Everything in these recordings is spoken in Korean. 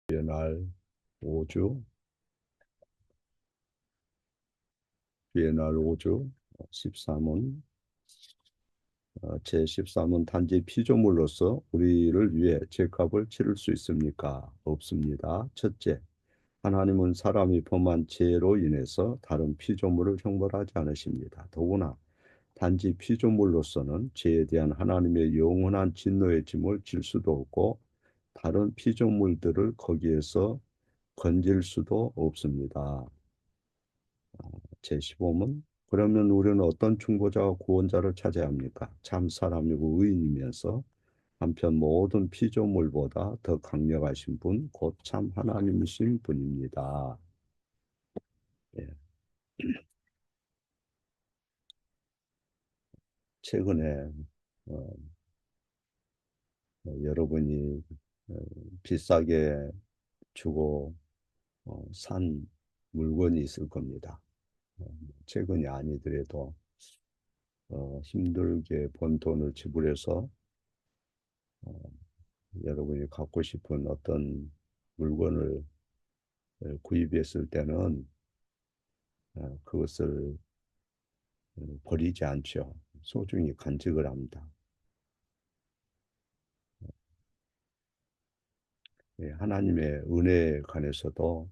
비엔날 5주, 비엔날 5주 13문, 제13문 단지 피조물로서 우리를 위해 죄값을 치를 수 있습니까? 없습니다. 첫째, 하나님은 사람이 범한 죄로 인해서 다른 피조물을 형벌하지 않으십니다. 더구나 단지 피조물로서는 죄에 대한 하나님의 영원한 진노의 짐을 질 수도 없고 다른 피조물들을 거기에서 건질 수도 없습니다. 제15문 그러면 우리는 어떤 중보자와 구원자를 찾아야 합니까? 참 사람이고 의인이면서 한편 모든 피조물보다 더 강력하신 분, 곧 참 하나님이신 분입니다. 예, 최근에 어, 여러분이 어, 비싸게 주고 산 물건이 있을 겁니다. 어, 최근이 아니더라도 힘들게 번 돈을 지불해서 어, 여러분이 갖고 싶은 어떤 물건을 구입했을 때는 그것을 버리지 않죠. 소중히 간직을 합니다. 예, 하나님의 은혜에 관해서도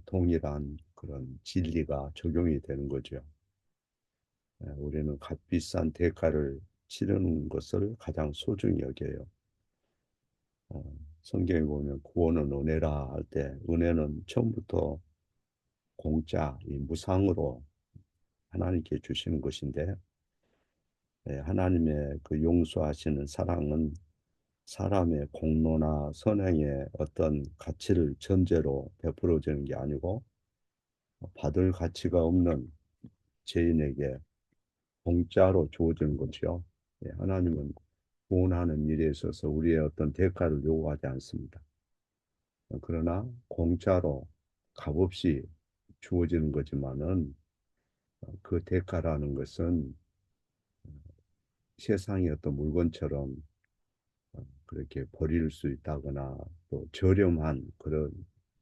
동일한 그런 진리가 적용이 되는 거죠. 우리는 값비싼 대가를 치르는 것을 가장 소중히 여겨요. 어, 성경에 보면 구원은 은혜라 할 때 은혜는 처음부터 공짜, 이 무상으로 하나님께 주시는 것인데 하나님의 그 용서하시는 사랑은 사람의 공로나 선행의 어떤 가치를 전제로 베풀어지는 게 아니고 받을 가치가 없는 죄인에게 공짜로 주어지는 거죠. 하나님은 구원하는 일에 있어서 우리의 어떤 대가를 요구하지 않습니다. 그러나 공짜로 값없이 주어지는 거지만은 그 대가라는 것은 세상의 어떤 물건처럼 그렇게 버릴 수 있다거나 또 저렴한 그런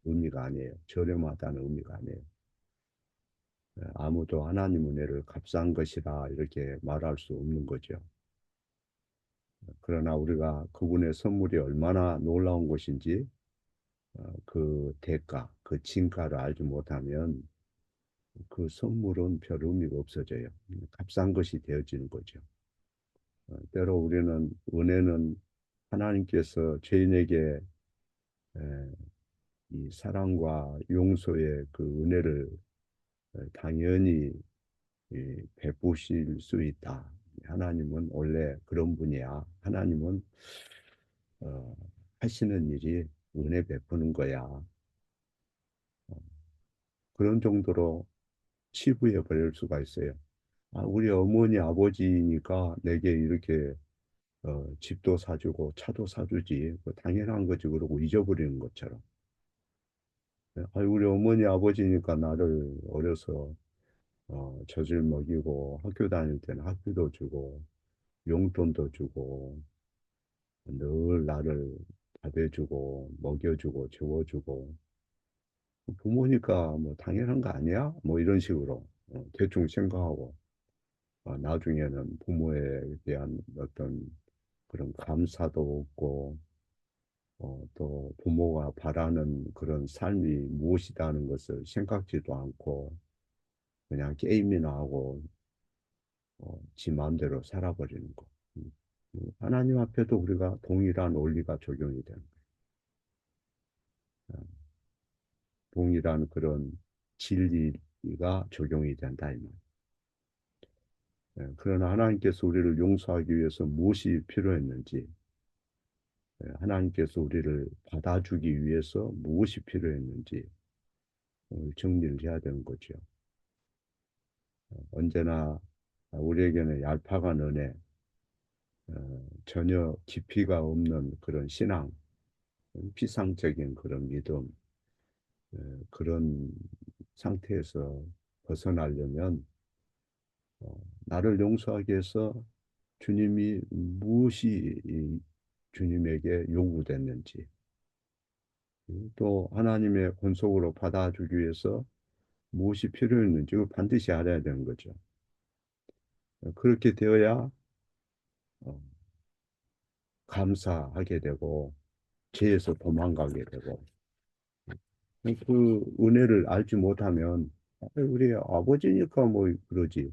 의미가 아니에요. 저렴하다는 의미가 아니에요. 아무도 하나님 은혜를 값싼 것이라 이렇게 말할 수 없는 거죠. 그러나 우리가 그분의 선물이 얼마나 놀라운 것인지 그 대가, 그 진가를 알지 못하면 그 선물은 별 의미가 없어져요. 값싼 것이 되어지는 거죠. 때로 우리는 은혜는 하나님께서 죄인에게 에, 이 사랑과 용서의 그 은혜를 당연히 베푸실 수 있다. 하나님은 원래 그런 분이야. 하나님은 어, 하시는 일이 은혜 베푸는 거야. 그런 정도로 치부해 버릴 수가 있어요. 우리 어머니 아버지니까 내게 이렇게 집도 사주고 차도 사주지. 그 당연한 거지. 그러고 잊어버리는 것처럼. 우리 어머니 아버지니까 나를 어려서 젖을 먹이고 학교 다닐 때는 학비도 주고 용돈도 주고 늘 나를 밥해주고 먹여주고 재워주고 부모니까 뭐 당연한 거 아니야? 뭐 이런 식으로 대충 생각하고 나중에는 부모에 대한 어떤 그런 감사도 없고 또 부모가 바라는 그런 삶이 무엇이다 하는 것을 생각지도 않고 그냥 게임이나 하고 지 마음대로 살아버리는 거. 하나님 앞에도 우리가 동일한 원리가 적용이 되는 거예요. 동일한 그런 진리가 적용이 된다 이 말. 그러나 하나님께서 우리를 용서하기 위해서 무엇이 필요했는지, 하나님께서 우리를 받아주기 위해서 무엇이 필요했는지 정리를 해야 되는 거죠. 언제나 우리에게는 얄팍한 은혜, 전혀 깊이가 없는 그런 신앙, 피상적인 그런 믿음, 그런 상태에서 벗어나려면 나를 용서하기 위해서 주님이 무엇이 주님에게 요구됐는지 또 하나님의 권속으로 받아주기 위해서 무엇이 필요했는지 그 반드시 알아야 되는 거죠. 그렇게 되어야 어, 감사하게 되고 죄에서 도망가게 되고 그 은혜를 알지 못하면 우리 아버지니까 뭐 그러지.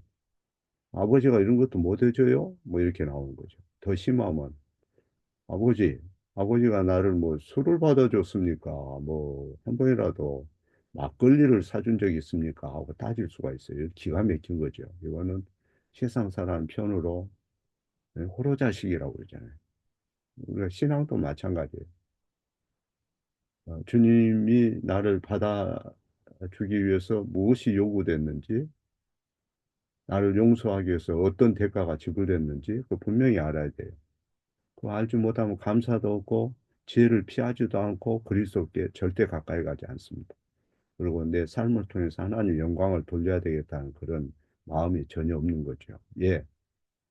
아버지가 이런 것도 못 해줘요? 뭐 이렇게 나오는 거죠. 더 심하면 아버지, 아버지가 나를 뭐 술을 받아줬습니까? 뭐 한 번이라도 막걸리를 사준 적이 있습니까? 하고 따질 수가 있어요. 기가 막힌 거죠. 이거는 세상 사람 편으로 호로자식이라고 그러잖아요. 우리가 신앙도 마찬가지예요. 주님이 나를 받아주기 위해서 무엇이 요구됐는지, 나를 용서하기 위해서 어떤 대가가 지불됐는지 그 분명히 알아야 돼요. 그거 알지 못하면 감사도 없고 지혜를 피하지도 않고 그리스도께 절대 가까이 가지 않습니다. 그리고 내 삶을 통해서 하나님 영광을 돌려야 되겠다는 그런 마음이 전혀 없는 거죠. 예,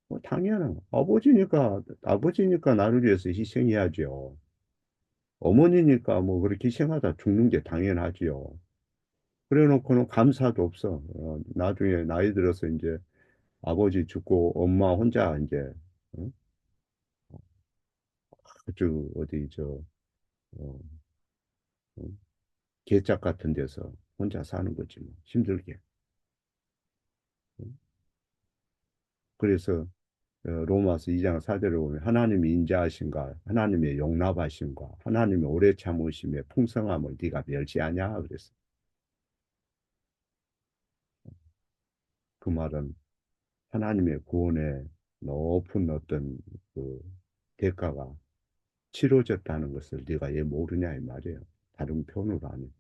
뭐 당연한 아버지니까 나를 위해서 희생해야죠. 어머니니까 뭐 그렇게 희생하다 죽는 게 당연하지요. 그래 놓고는 감사도 없어. 나중에 나이 들어서 이제 아버지 죽고 엄마 혼자 이제 어? 그 어디 어, 어, 개짝 같은 데서 혼자 사는 거지 뭐 힘들게. 어? 그래서 로마서 2장 4절을 보면 하나님이 인자하신가 하나님의 용납하신가 하나님의 오래 참으심의 풍성함을 네가 멸시하냐 그랬어. 그 말은 하나님의 구원에 높은 어떤 그 대가가 치러졌다는 것을 네가 얘 모르냐 이 말이에요. 다른 표현으로 하면.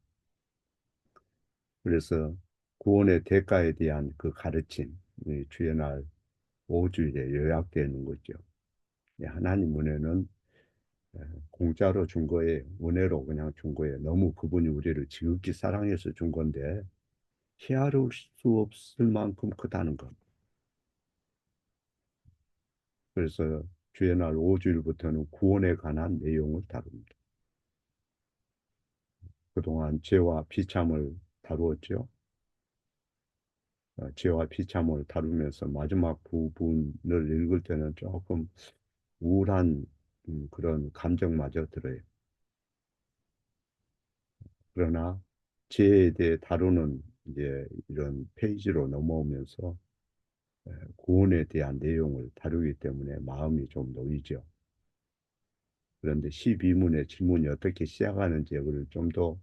그래서 구원의 대가에 대한 그 가르침, 이 주의 날 5주일에 요약되어 있는 거죠. 하나님 은혜는 공짜로 준 거예요. 은혜로 그냥 준 거예요. 너무 그분이 우리를 지극히 사랑해서 준 건데 헤아릴 수 없을 만큼 크다는 것. 그래서 주의 날 5주일부터는 구원에 관한 내용을 다룹니다. 그동안 죄와 비참을 다루었죠. 죄와 비참을 다루면서 마지막 부분을 읽을 때는 조금 우울한 그런 감정마저 들어요. 그러나 죄에 대해 다루는 이제 이런 페이지로 넘어오면서 구원에 대한 내용을 다루기 때문에 마음이 좀 놓이죠. 그런데 12문의 질문이 어떻게 시작하는지를 좀 더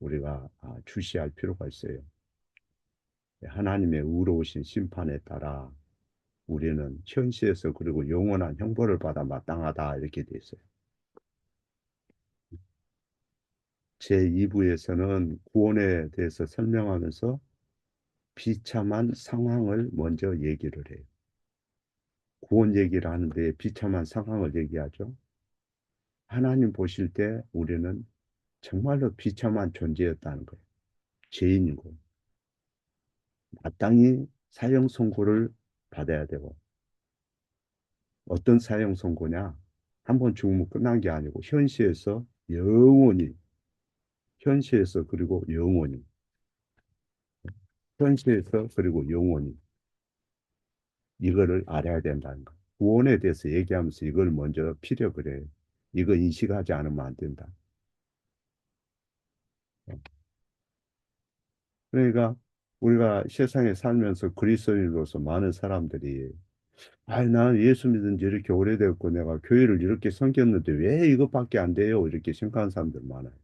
우리가 주시할 필요가 있어요. 하나님의 의로우신 심판에 따라 우리는 현시에서 그리고 영원한 형벌을 받아 마땅하다 이렇게 돼 있어요. 제2부에서는 구원에 대해서 설명하면서 비참한 상황을 먼저 얘기를 해요. 구원 얘기를 하는데 비참한 상황을 얘기하죠. 하나님 보실 때 우리는 정말로 비참한 존재였다는 거예요. 죄인이고 마땅히 사형 선고를 받아야 되고 어떤 사형 선고냐? 한 번 죽으면 끝난 게 아니고 현시에서 영원히 현시에서 그리고 영원히 현시에서 그리고 영원히 이거를 알아야 된다는 거. 구원에 대해서 얘기하면서 이걸 먼저 피력을 해. 이거 인식하지 않으면 안 된다. 그러니까 우리가 세상에 살면서 그리스도인으로서 많은 사람들이 나는 예수 믿은 지 이렇게 오래됐고 내가 교회를 이렇게 섬겼는데 왜 이것밖에 안 돼요? 이렇게 생각하는 사람들 많아요.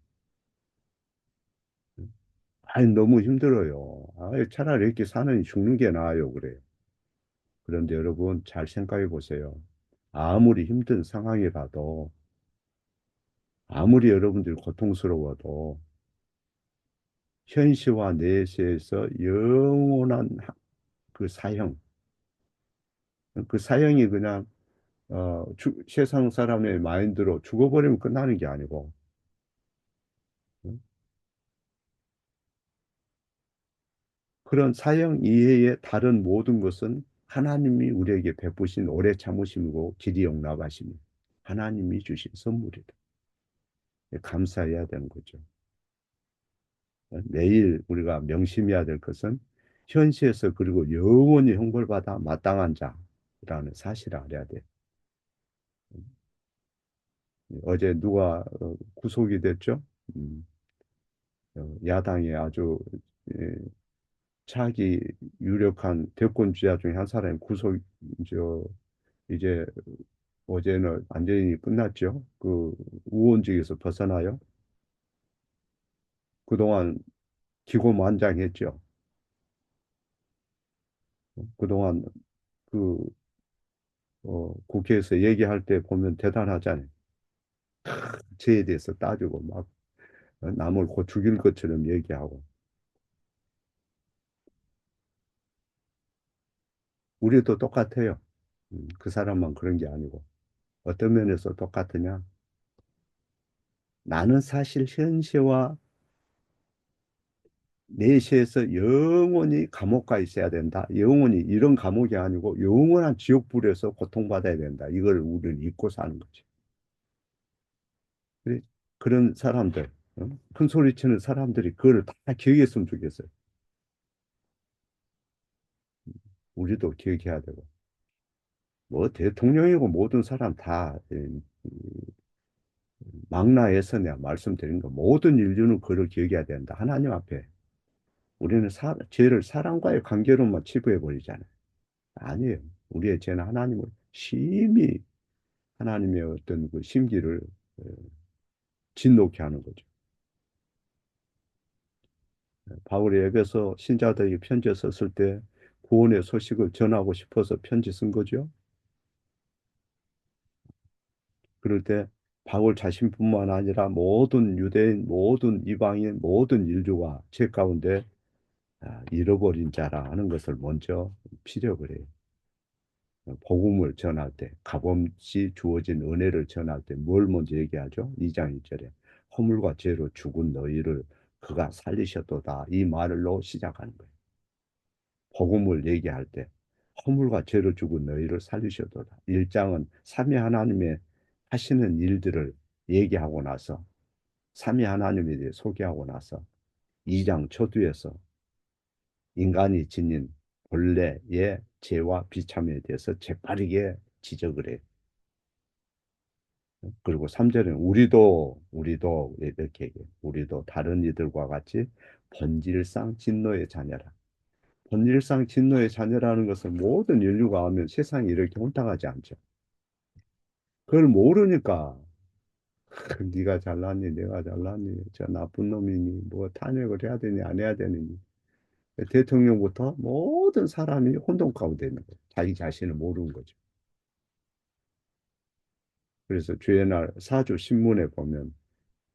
너무 힘들어요. 차라리 이렇게 사는 죽는 게 나아요. 그래요. 그런데 여러분 잘 생각해 보세요. 아무리 힘든 상황이라도 아무리 여러분들이 고통스러워도 현시와 내세에서 영원한 그 사형, 그 사형이 그냥 세상 사람의 마인드로 죽어버리면 끝나는 게 아니고 응? 그런 사형 이외의 다른 모든 것은 하나님이 우리에게 베푸신 오래 참으심이고 길이 용납하심이 하나님이 주신 선물이다. 감사해야 되는 거죠. 매일 우리가 명심해야 될 것은 현시에서 그리고 영원히 형벌받아 마땅한 자라는 사실을 알아야 돼. 어제 누가 구속이 됐죠? 음, 야당의 아주 예, 차기 유력한 대권 주자 중에 한 사람이 저, 이제 어제는 완전히 끝났죠. 그 의원직에서 벗어나요. 그동안 기고만장했죠. 그동안 그 국회에서 얘기할 때 보면 대단하잖아요. 죄에 대해서 따지고 막 남을 곧 죽일 것처럼 얘기하고 우리도 똑같아요. 그 사람만 그런 게 아니고 어떤 면에서 똑같으냐? 나는 사실 현시와 내시에서 영원히 감옥 가 있어야 된다. 영원히 이런 감옥이 아니고 영원한 지옥불에서 고통받아야 된다. 이걸 우리는 잊고 사는 거지. 그래, 그런 사람들, 큰 소리 치는 사람들이 그걸 다 기억했으면 좋겠어요. 우리도 기억해야 되고. 뭐 대통령이고 모든 사람 다 망라해서 내가 말씀드린 거 모든 인류는 그를 기억해야 된다. 하나님 앞에 우리는 죄를 사람과의 관계로만 치부해 버리잖아요. 아니에요. 우리의 죄는 하나님을 심히 하나님의 어떤 그 심기를 어, 진노케 하는 거죠. 바울이 에베소 신자들에게 편지 썼을 때 구원의 소식을 전하고 싶어서 편지 쓴 거죠. 그럴 때 바울 자신뿐만 아니라 모든 유대인, 모든 이방인, 모든 인류가 죄 가운데 잃어버린 자라 하는 것을 먼저 피력을 해요. 복음을 전할 때, 값없이 주어진 은혜를 전할 때 뭘 먼저 얘기하죠? 2장 1절에 허물과 죄로 죽은 너희를 그가 살리셨도다. 이 말로 시작하는 거예요. 복음을 얘기할 때 허물과 죄로 죽은 너희를 살리셨도다. 1장은 삼위 하나님의 하시는 일들을 얘기하고 나서 삼위 하나님에 대해 소개하고 나서 2장 초두에서 인간이 지닌 본래의 죄와 비참에 대해서 재빠르게 지적을 해요. 그리고 3절에는 우리도 이렇게 얘기해요. 우리도 다른 이들과 같이 본질상 진노의 자녀라. 본질상 진노의 자녀라는 것은 모든 인류가 하면 세상이 이렇게 혼탁하지 않죠. 그걸 모르니까 네가 잘났니 내가 잘났니 저 나쁜 놈이니 뭐 탄핵을 해야 되니 안 해야 되니 대통령부터 모든 사람이 혼돈 가운데 있는 거예요. 자기 자신을 모르는 거죠. 그래서 주의 날 사주 신문에 보면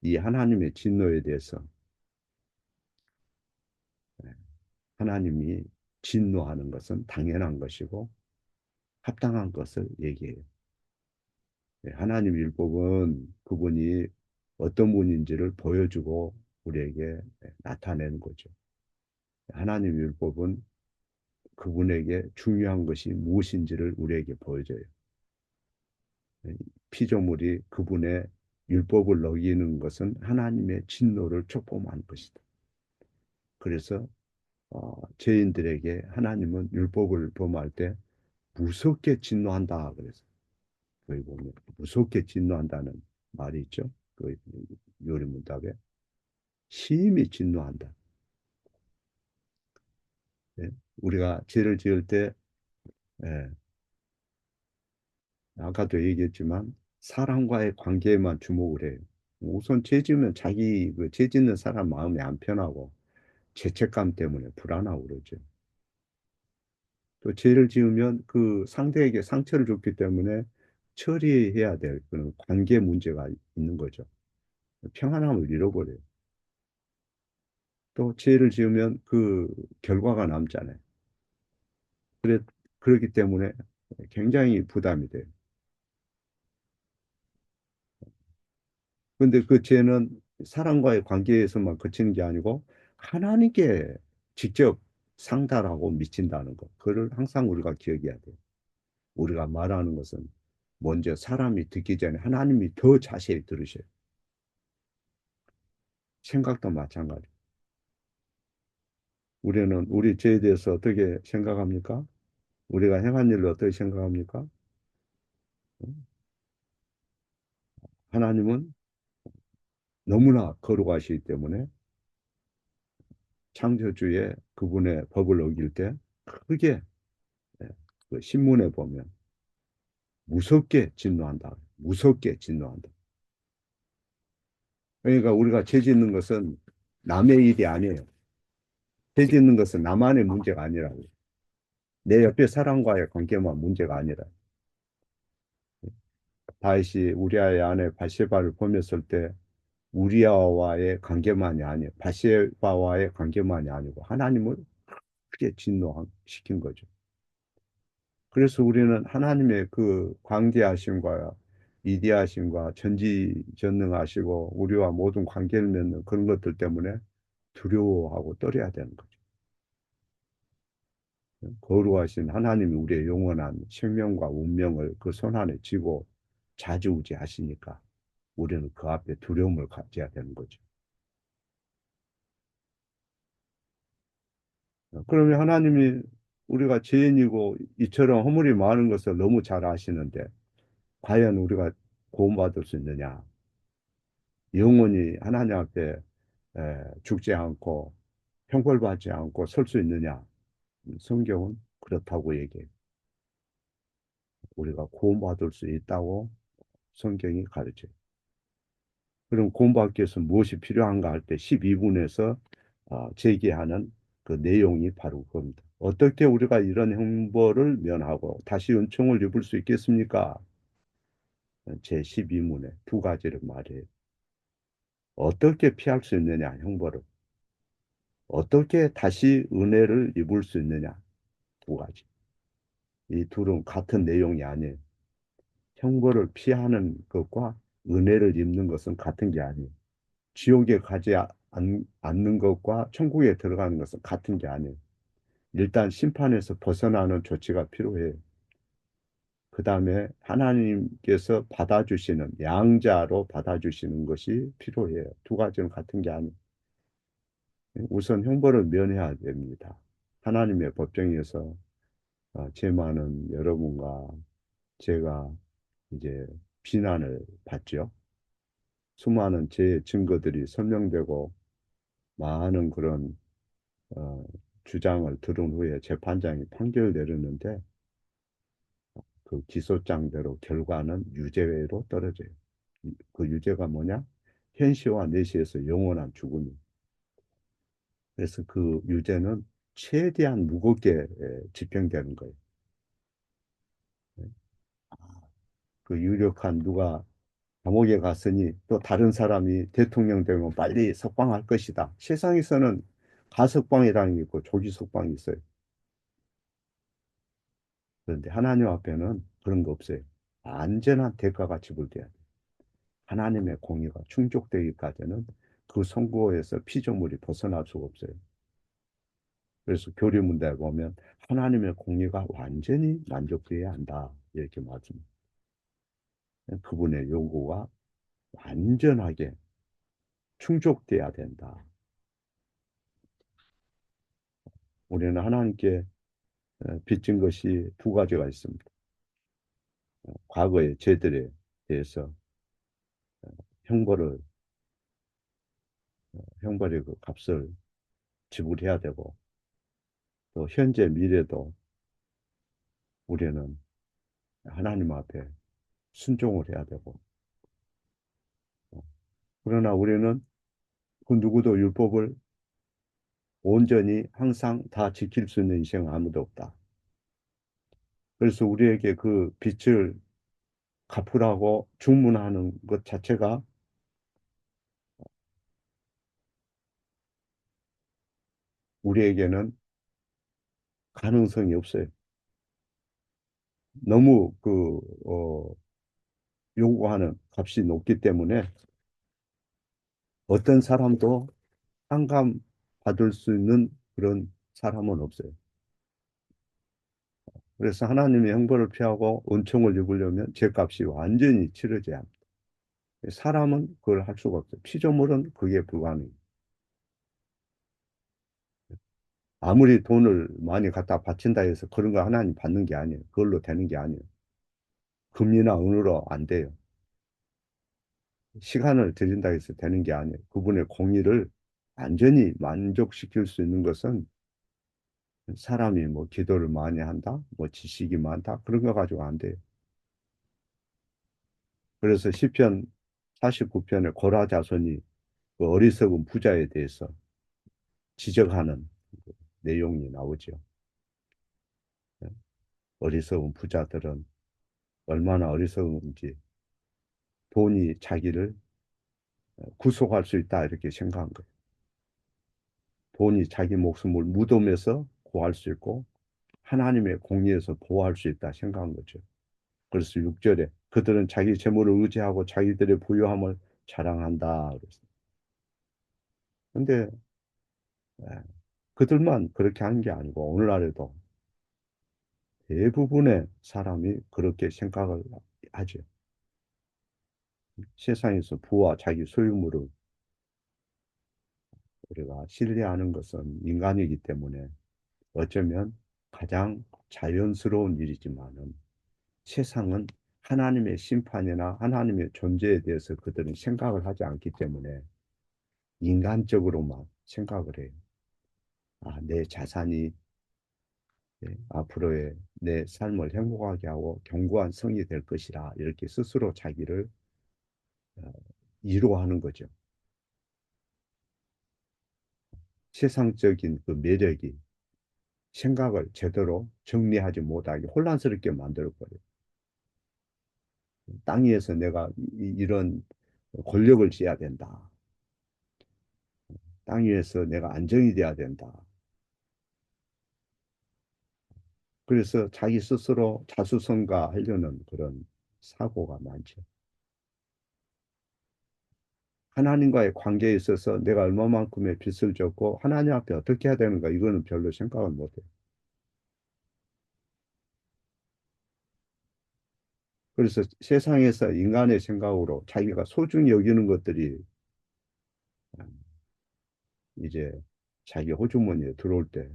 이 하나님의 진노에 대해서 하나님이 진노하는 것은 당연한 것이고 합당한 것을 얘기해요. 하나님 율법은 그분이 어떤 분인지를 보여주고 우리에게 나타내는 거죠. 하나님 율법은 그분에게 중요한 것이 무엇인지를 우리에게 보여줘요. 피조물이 그분의 율법을 어기는 것은 하나님의 진노를 촉범한 것이다. 그래서 죄인들에게 하나님은 율법을 범할 때 무섭게 진노한다. 그래서 거기 보면 무섭게 진노한다는 말이 있죠. 그 요리문답에 심히 진노한다. 예? 우리가 죄를 지을 때 예, 아까도 얘기했지만 사람과의 관계에만 주목을 해요. 우선 죄 지으면 자기 그죄 짓는 사람 마음이 안 편하고 죄책감 때문에 불안하고 그러죠. 또 죄를 지으면 그 상대에게 상처를 줬기 때문에 처리해야 될 그런 관계 문제가 있는 거죠. 평안함을 잃어버려요. 또 죄를 지으면 그 결과가 남잖아요. 그래, 그렇기 때문에 굉장히 부담이 돼요. 근데 그 죄는 사람과의 관계에서만 그치는 게 아니고 하나님께 직접 상달하고 미친다는 것. 그걸 항상 우리가 기억해야 돼요. 우리가 말하는 것은 먼저 사람이 듣기 전에 하나님이 더 자세히 들으셔요. 생각도 마찬가지. 우리는 우리 죄에 대해서 어떻게 생각합니까? 우리가 행한 일을 어떻게 생각합니까? 하나님은 너무나 거룩하시기 때문에 창조주의 그분의 법을 어길 때 크게, 예, 그 신문에 보면 무섭게 진노한다. 무섭게 진노한다. 그러니까 우리가 죄 짓는 것은 남의 일이 아니에요. 죄 짓는 것은 나만의 문제가 아니라고. 내 옆에 사람과의 관계만 문제가 아니라. 다윗이 우리아의 아내 바세바를 보냈을 때 우리아와의 관계만이 아니에요. 바세바와의 관계만이 아니고 하나님을 크게 진노시킨 거죠. 그래서 우리는 하나님의 그 광대하심과 위대하심과 전지전능하시고 우리와 모든 관계를 맺는 그런 것들 때문에 두려워하고 떨어야 되는 거죠. 거룩하신 하나님이 우리의 영원한 생명과 운명을 그 손안에 쥐고 좌지우지하시니까 우리는 그 앞에 두려움을 가져야 되는 거죠. 그러면 하나님이 우리가 죄인이고 이처럼 허물이 많은 것을 너무 잘 아시는데 과연 우리가 구원받을 수 있느냐? 영원히 하나님 앞에 죽지 않고 형벌받지 않고 설 수 있느냐? 성경은 그렇다고 얘기해요. 우리가 구원받을 수 있다고 성경이 가르쳐요. 그럼 구원받기 위해서 무엇이 필요한가 할 때 12분에서 제기하는 그 내용이 바로 그겁니다. 어떻게 우리가 이런 형벌을 면하고 다시 은총을 입을 수 있겠습니까? 제 12문에 두 가지를 말해요. 어떻게 피할 수 있느냐, 형벌을. 어떻게 다시 은혜를 입을 수 있느냐, 두 가지. 이 둘은 같은 내용이 아니에요. 형벌을 피하는 것과 은혜를 입는 것은 같은 게 아니에요. 지옥에 가지 않는 것과 천국에 들어가는 것은 같은 게 아니에요. 일단 심판에서 벗어나는 조치가 필요해요. 그 다음에 하나님께서 받아주시는, 양자로 받아주시는 것이 필요해요. 두 가지는 같은 게 아니에요. 우선 형벌을 면해야 됩니다. 하나님의 법정에서 죄 많은 여러분과 제가 이제 비난을 받죠. 수많은 죄의 증거들이 설명되고 많은 그런 어, 주장을 들은 후에 재판장이 판결을 내렸는데 그 기소장대로 결과는 유죄로 떨어져요. 그 유죄가 뭐냐? 현시와 내시에서 영원한 죽음이. 그래서 그 유죄는 최대한 무겁게 집행되는 거예요. 그 유력한 누가 감옥에 갔으니 또 다른 사람이 대통령 되면 빨리 석방할 것이다. 세상에서는 가석방이라는 게 있고 조기 석방이 있어요. 그런데 하나님 앞에는 그런 거 없어요. 안전한 대가가 지불돼야 돼요. 하나님의 공의가 충족되기까지는 그 선고에서 피조물이 벗어날 수가 없어요. 그래서 교리문답에 보면 하나님의 공의가 완전히 만족돼야 한다. 이렇게 말씀합니다. 그분의 요구가 완전하게 충족돼야 된다. 우리는 하나님께 빚진 것이 두 가지가 있습니다. 과거의 죄들에 대해서 형벌을, 형벌의 그 값을 지불해야 되고, 또 현재 미래도 우리는 하나님 앞에 순종을 해야 되고, 그러나 우리는 그 누구도 율법을 온전히 항상 다 지킬 수 있는 인생은 아무도 없다. 그래서 우리에게 그 빚을 갚으라고 주문하는 것 자체가 우리에게는 가능성이 없어요. 너무 요구하는 값이 높기 때문에 어떤 사람도 상감받을 수 있는 그런 사람은 없어요. 그래서 하나님의 형벌을 피하고 은총을 입으려면 죄값이 완전히 치러져야 합니다. 사람은 그걸 할 수가 없어요. 피조물은 그게 불가능해요. 아무리 돈을 많이 갖다 바친다 해서 그런 거 하나님 받는 게 아니에요. 그걸로 되는 게 아니에요. 금리나 은으로 안 돼요. 시간을 드린다 해서 되는 게 아니에요. 그분의 공의를 완전히 만족시킬 수 있는 것은 사람이 뭐 기도를 많이 한다, 뭐 지식이 많다, 그런 거 가지고 안 돼요. 그래서 시편 49편에 고라 자손이 그 어리석은 부자에 대해서 지적하는 그 내용이 나오죠. 어리석은 부자들은 얼마나 어리석은지 돈이 자기를 구속할 수 있다 이렇게 생각한 거예요. 돈이 자기 목숨을 무덤에서 구할 수 있고 하나님의 공의에서 보호할 수 있다 생각한 거죠. 그래서 6절에 그들은 자기 재물을 의지하고 자기들의 부유함을 자랑한다. 그랬어요. 근데 예, 그들만 그렇게 하는 게 아니고 오늘날에도 대부분의 사람이 그렇게 생각을 하죠. 세상에서 부와 자기 소유물을 우리가 신뢰하는 것은 인간이기 때문에 어쩌면 가장 자연스러운 일이지만은 세상은 하나님의 심판이나 하나님의 존재에 대해서 그들은 생각을 하지 않기 때문에 인간적으로만 생각을 해요. 아, 내 자산이 앞으로의 내 삶을 행복하게 하고 견고한 성이 될 것이라 이렇게 스스로 자기를 어, 위로하는 거죠. 세상적인 그 매력이 생각을 제대로 정리하지 못하게 혼란스럽게 만들어버려요. 땅 위에서 내가 이런 권력을 쥐어야 된다. 땅 위에서 내가 안정이 돼야 된다. 그래서 자기 스스로 자수성가하려는 그런 사고가 많죠. 하나님과의 관계에 있어서 내가 얼마만큼의 빚을 졌고 하나님 앞에 어떻게 해야 되는가 이거는 별로 생각을 못해요. 그래서 세상에서 인간의 생각으로 자기가 소중히 여기는 것들이 이제 자기 호주머니에 들어올 때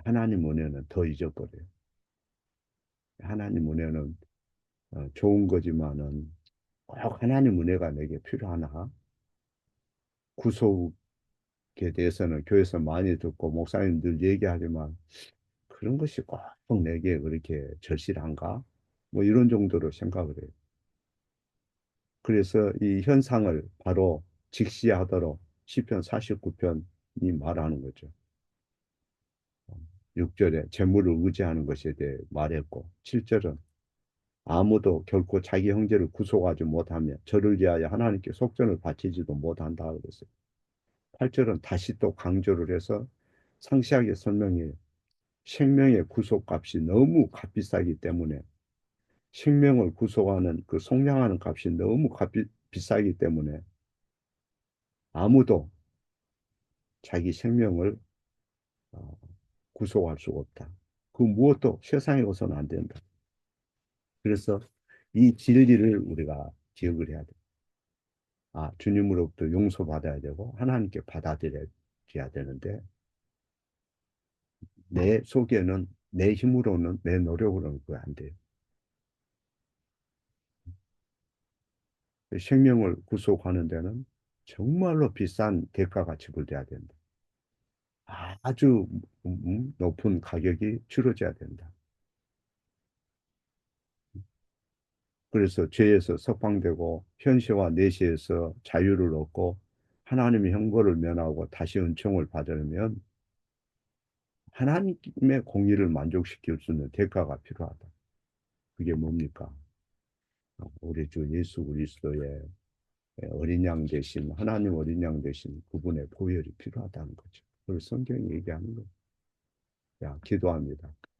하나님 은혜는 더 잊어버려요. 하나님 은혜는 좋은 거지만은 꼭 하나님 은혜가 내게 필요하나? 구속에 대해서는 교회에서 많이 듣고 목사님들 얘기하지만 그런 것이 꼭 내게 그렇게 절실한가? 뭐 이런 정도로 생각을 해요. 그래서 이 현상을 바로 직시하도록 시편 49편이 말하는 거죠. 6절에 재물을 의지하는 것에 대해 말했고 7절은 아무도 결코 자기 형제를 구속하지 못하며 저를 위하여 하나님께 속전을 바치지도 못한다 그랬어요. 8절은 다시 또 강조를 해서 상세하게 설명해요. 생명의 구속값이 너무 값비싸기 때문에 생명을 구속하는 그 속량하는 값이 너무 비싸기 때문에 아무도 자기 생명을 어, 구속할 수 없다. 그 무엇도 세상에 어서는 안 된다. 그래서 이 진리를 우리가 기억을 해야 돼. 아, 주님으로부터 용서받아야 되고 하나님께 받아들여야 되는데 내 속에는 내 힘으로는 내 노력으로는 그거 안 돼요. 생명을 구속하는 데는 정말로 비싼 대가가 지불돼야 된다. 아주 높은 가격이 치러져야 된다. 그래서 죄에서 석방되고 현시와 내시에서 자유를 얻고 하나님의 형벌을 면하고 다시 은총을 받으려면 하나님의 공의를 만족시킬 수 있는 대가가 필요하다. 그게 뭡니까? 우리 주 예수 그리스도의 어린 양 대신 하나님 어린 양 대신 그분의 보혈이 필요하다는 거죠. 그걸 성경이 얘기하는 거예요. 자, 기도합니다.